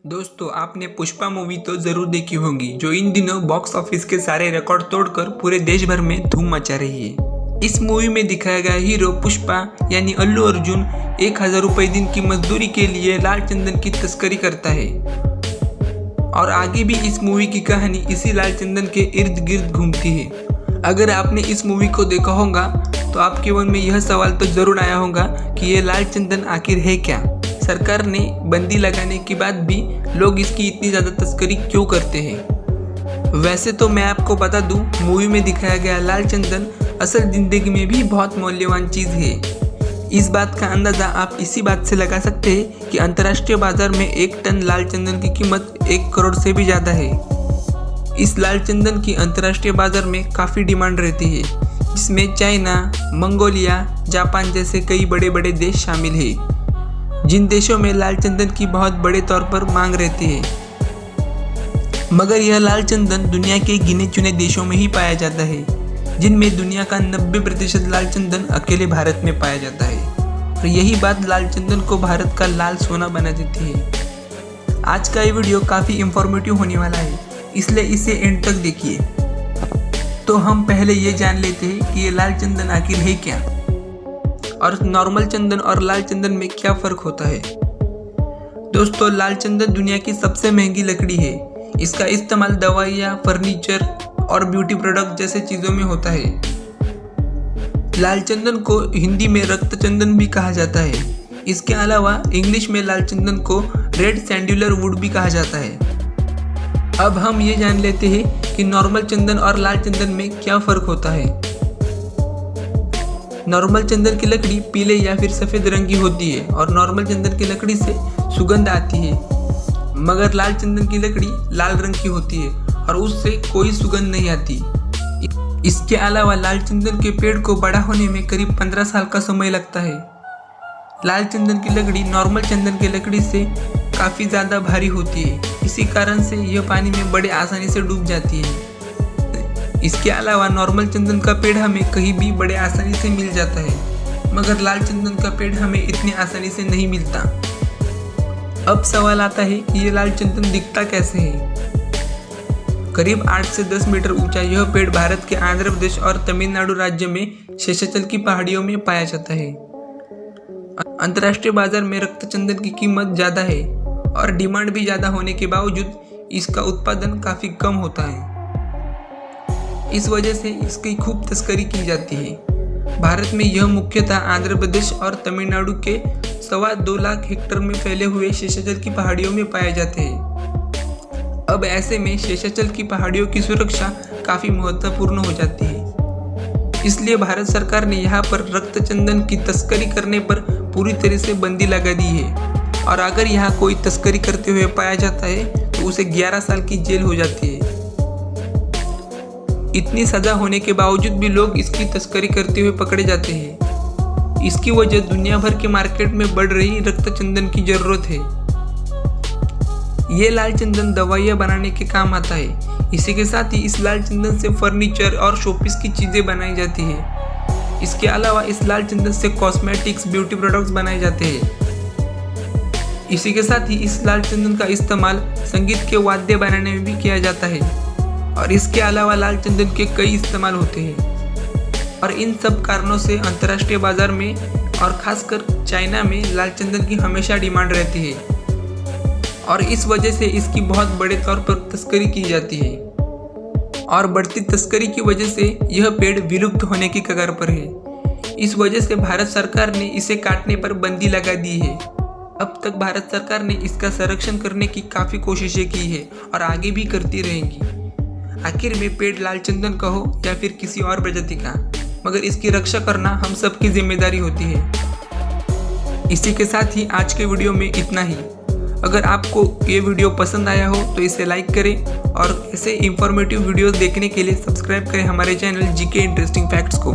दोस्तों, आपने पुष्पा मूवी तो ज़रूर देखी होगी, जो इन दिनों बॉक्स ऑफिस के सारे रिकॉर्ड तोड़कर पूरे देश भर में धूम मचा रही है। इस मूवी में दिखाया गया हीरो पुष्पा यानी अल्लू अर्जुन 1000 रुपये दिन की मजदूरी के लिए लाल चंदन की तस्करी करता है और आगे भी इस मूवी की कहानी इसी लाल चंदन के इर्द गिर्द घूमती है। अगर आपने इस मूवी को देखा होगा तो आपके मन में यह सवाल तो ज़रूर आया होगा कि ये लाल चंदन आखिर है क्या। सरकार ने बंदी लगाने के बाद भी लोग इसकी इतनी ज़्यादा तस्करी क्यों करते हैं। वैसे तो मैं आपको बता दूं, मूवी में दिखाया गया लाल चंदन असल ज़िंदगी में भी बहुत मूल्यवान चीज़ है। इस बात का अंदाज़ा आप इसी बात से लगा सकते हैं कि अंतर्राष्ट्रीय बाजार में 1 टन लाल चंदन की कीमत 1 करोड़ से भी ज़्यादा है। इस लाल चंदन की अंतर्राष्ट्रीय बाजार में काफ़ी डिमांड रहती है, जिसमें चाइना, मंगोलिया, जापान जैसे कई बड़े बड़े देश शामिल हैं, जिन देशों में लाल चंदन की बहुत बड़े तौर पर मांग रहती है। मगर यह लाल चंदन दुनिया के गिने चुने देशों में ही पाया जाता है, जिनमें दुनिया का 90% लाल चंदन अकेले भारत में पाया जाता है और यही बात लाल चंदन को भारत का लाल सोना बना देती है। आज का ये वीडियो काफ़ी इंफॉर्मेटिव होने वाला है, इसलिए इसे एंड तक देखिए। तो हम पहले ये जान लेते हैं कि ये लाल चंदन आखिर है क्या और नॉर्मल चंदन और लाल चंदन में क्या फ़र्क होता है। दोस्तों, लाल चंदन दुनिया की सबसे महंगी लकड़ी है। इसका इस्तेमाल दवाइयाँ, फर्नीचर और ब्यूटी प्रोडक्ट जैसे चीज़ों में होता है। लाल चंदन को हिंदी में रक्त चंदन भी कहा जाता है। इसके अलावा इंग्लिश में लाल चंदन को रेड सैंडुलर वुड भी कहा जाता है। अब हम ये जान लेते हैं कि नॉर्मल चंदन और लाल चंदन में क्या फ़र्क होता है। नॉर्मल चंदन की लकड़ी पीले या फिर सफ़ेद रंग की होती है और नॉर्मल चंदन की लकड़ी से सुगंध आती है, मगर लाल चंदन की लकड़ी लाल रंग की होती है और उससे कोई सुगंध नहीं आती। इसके अलावा लाल चंदन के पेड़ को बड़ा होने में करीब 15 साल का समय लगता है। लाल चंदन की लकड़ी नॉर्मल चंदन की लकड़ी से काफ़ी ज़्यादा भारी होती है, इसी कारण से यह पानी में बड़े आसानी से डूब जाती है। इसके अलावा नॉर्मल चंदन का पेड़ हमें कहीं भी बड़े आसानी से मिल जाता है, मगर लाल चंदन का पेड़ हमें इतनी आसानी से नहीं मिलता। अब सवाल आता है कि ये लाल चंदन दिखता कैसे है। करीब 8 से 10 मीटर ऊंचा यह पेड़ भारत के आंध्र प्रदेश और तमिलनाडु राज्य में शेषाचल की पहाड़ियों में पाया जाता है। अंतर्राष्ट्रीय बाजार में रक्त चंदन की कीमत ज़्यादा है और डिमांड भी ज़्यादा होने के बावजूद इसका उत्पादन काफ़ी कम होता है। इस वजह से इसकी खूब तस्करी की जाती है। भारत में यह मुख्यतः आंध्र प्रदेश और तमिलनाडु के 2.25 लाख हेक्टेयर में फैले हुए शेषाचल की पहाड़ियों में पाए जाते हैं। अब ऐसे में शेषाचल की पहाड़ियों की सुरक्षा काफ़ी महत्वपूर्ण हो जाती है। इसलिए भारत सरकार ने यहाँ पर रक्त चंदन की तस्करी करने पर पूरी तरह से बंदी लगा दी है और अगर यहाँ कोई तस्करी करते हुए पाया जाता है तो उसे 11 साल की जेल हो जाती है। इतनी सजा होने के बावजूद भी लोग इसकी तस्करी करते हुए पकड़े जाते हैं। इसकी वजह दुनिया भर के मार्केट में बढ़ रही रक्त चंदन की जरूरत है। ये लाल चंदन दवाइयाँ बनाने के काम आता है। इसी के साथ ही इस लाल चंदन से फर्नीचर और शोपीस की चीज़ें बनाई जाती है। इसके अलावा इस लाल चंदन से कॉस्मेटिक्स, ब्यूटी प्रोडक्ट्स बनाए जाते हैं। इसी के साथ ही इस लाल चंदन का इस्तेमाल संगीत के वाद्य बनाने में भी किया जाता है और इसके अलावा लाल चंदन के कई इस्तेमाल होते हैं और इन सब कारणों से अंतर्राष्ट्रीय बाजार में और खासकर चाइना में लाल चंदन की हमेशा डिमांड रहती है और इस वजह से इसकी बहुत बड़े तौर पर तस्करी की जाती है और बढ़ती तस्करी की वजह से यह पेड़ विलुप्त होने की कगार पर है। इस वजह से भारत सरकार ने इसे काटने पर बंदी लगा दी है। अब तक भारत सरकार ने इसका संरक्षण करने की काफ़ी कोशिशें की है और आगे भी करती रहेंगी। आखिर में पेड़ लाल चंदन का हो या फिर किसी और प्रजाति का, मगर इसकी रक्षा करना हम सबकी जिम्मेदारी होती है। इसी के साथ ही आज के वीडियो में इतना ही। अगर आपको ये वीडियो पसंद आया हो तो इसे लाइक करें और ऐसे इंफॉर्मेटिव वीडियोस देखने के लिए सब्सक्राइब करें हमारे चैनल जीके इंटरेस्टिंग फैक्ट्स को।